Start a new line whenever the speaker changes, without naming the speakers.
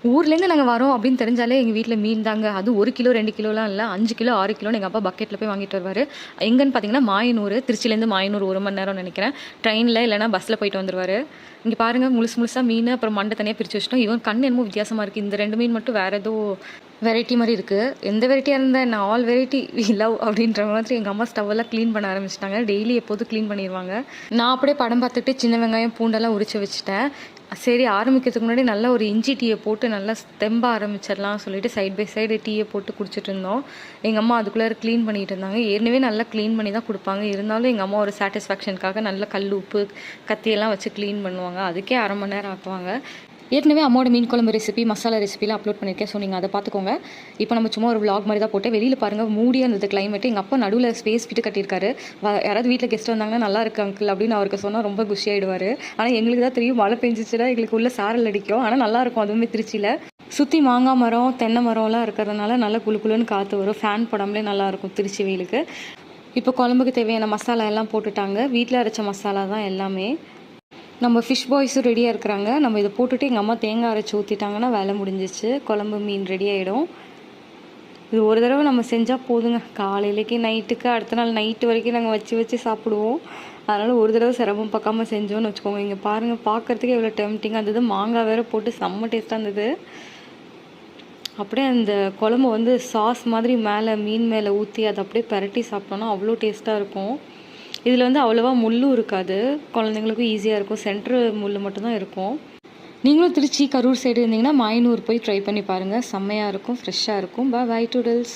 ஊர்லேருந்து நாங்கள் வரோம் அப்படின்னு தெரிஞ்சாலே எங்கள் வீட்டில் மீன் தாங்க. அதுவும் 1 கிலோ 2 கிலோலாம் இல்லை, 5 கிலோ 6 கிலோன்னு எங்கள் அப்பா பக்கெட்டில் போய் வாங்கிட்டு வருவார். எங்கன்னு பார்த்தீங்கன்னா மாயனூர், திருச்சியிலேருந்து மாயனூர் 1 மணி நேரம்னு நினைக்கிறேன். ட்ரெயினில் இல்லைனா பஸ்ஸில் போயிட்டு வந்துடுவார். இங்கே பாருங்கள், முழுசாக மீன், அப்புறம் மண்டை தனியாக பிரித்து வச்சிட்டோம். இவன் கண் என்னமோ வித்தியாசமாக இருக்குது. இந்த 2 மீன் மட்டும் வேறு ஏதோ வெரைட்டி மாதிரி இருக்குது. எந்த வெரைட்டியாக இருந்தால் நான் ஆல் வெரைட்டி வி லவ் அப்படின்ற மாதிரி எங்கள் அம்மா ஸ்டவ்வெல்லாம் க்ளீன் பண்ண ஆரம்பிச்சிட்டாங்க. டெய்லி எப்போதும் க்ளீன் பண்ணிடுவாங்க. நான் அப்படியே படம் பார்த்துட்டு சின்ன வெங்காயம் பூண்டெல்லாம் உரிச்சு வச்சுட்டேன். சரி, ஆரம்பிக்கிறதுக்கு முன்னாடி நல்லா ஒரு இஞ்சி டீயை போட்டு நல்லா தெம்ப ஆரம்பிச்சிடலாம் சொல்லிட்டு சைட் பை சைடு டீயை போட்டு குடிச்சிட்டு இருந்தோம். எங்கள் அம்மா அதுக்குள்ளே க்ளீன் பண்ணிகிட்டு இருந்தாங்க. ஏற்கனவே நல்லா க்ளீன் பண்ணி தான் கொடுப்பாங்க. இருந்தாலும் எங்கள் அம்மா ஒரு சாட்டிஸ்ஃபேக்ஷனுக்காக நல்லா கல் உப்பு கத்தியெல்லாம் வச்சு க்ளீன் பண்ணுவாங்க. அதுக்கே 1/2 மணி நேரம் ஆக்குவாங்க. ஏற்கனவே அம்மாவோட மீன் குழம்பு ரெசிபி, மசாலா ரெசிபிலாம் அப்லோட் பண்ணியிருக்கேன். ஸோ நீங்கள் அதை பார்த்துக்கோங்க. இப்போ நம்ம சும்மா ஒரு vlog மாதிரி தான் போட்டு வெளியில் பாருங்கள், மூடியாக இருந்தது கிளைமேட்டு. எங்கள் அப்பா நடுவில் ஸ்பேஸ் விட்டு கட்டியிருக்காரு. யாராவது வீட்டில் கெஸ்ட் வந்தாங்கன்னா நல்லா இருக்கு அங்கிள் அப்படின்னு அவருக்கு சொன்னால் ரொம்ப குஷி ஆகிடுவார். ஆனால் எங்களுக்கு தான் தெரியும், மழை பெஞ்சிச்சுன்னா எங்களுக்கு உள்ள சாரல் அடிக்கும். ஆனால் நல்லாயிருக்கும். அதுவுமே திருச்சியில் சுற்றி மாங்காய் மரம், தென்னை மரம்லாம் இருக்கிறதுனால நல்லா குளுன்னு காற்று வரும். ஃபேன் போடாமலே நல்லாயிருக்கும் திருச்சி வெயிலுக்கு. இப்போ குழம்புக்கு தேவையான மசாலா எல்லாம் போட்டுட்டாங்க. வீட்டில் அரைச்ச மசாலா தான் எல்லாமே. நம்ம ஃபிஷ் பாய்ஸும் ரெடியாக இருக்கிறாங்க. நம்ம இதை போட்டுட்டு எங்கள் அம்மா தேங்காய் அரைச்சி ஊற்றிட்டாங்கன்னா வேலை முடிஞ்சிச்சு. குழம்பு மீன் ரெடி ஆகிடும். இது ஒரு தடவை நம்ம செஞ்சால் போதுங்க. காலையிலேக்கு நைட்டுக்கு அடுத்த நாள் நைட்டு வரைக்கும் நாங்கள் வச்சு சாப்பிடுவோம். அதனால் ஒரு தடவை சிரமம் பார்க்காம செஞ்சோன்னு வச்சுக்கோங்க. இங்கே பாருங்கள், பார்க்குறதுக்கு எவ்வளோ டெம்டிங்காக இருந்தது. மாங்காய் வேறு போட்டு செம்ம டேஸ்ட்டாக இருந்தது. அப்படியே அந்த குழம்பு வந்து சாஸ் மாதிரி மேலே மீன் மேலே ஊற்றி அதை அப்படியே பரட்டி சாப்பிட்டோன்னா அவ்வளோ டேஸ்ட்டாக இருக்கும். இதில் வந்து அவ்வளோவா முள்ளும் இருக்காது, குழந்தைங்களுக்கும் ஈஸியாக இருக்கும். சென்ட்ரு முள் மட்டும்தான் இருக்கும். நீங்களும் திருச்சி கரூர் சைடு இருந்தீங்கன்னா மாயனூர் போய் ட்ரை பண்ணி பாருங்கள். செம்மையாக இருக்கும், ஃப்ரெஷ்ஷாக இருக்கும். பை டூடல்ஸ்.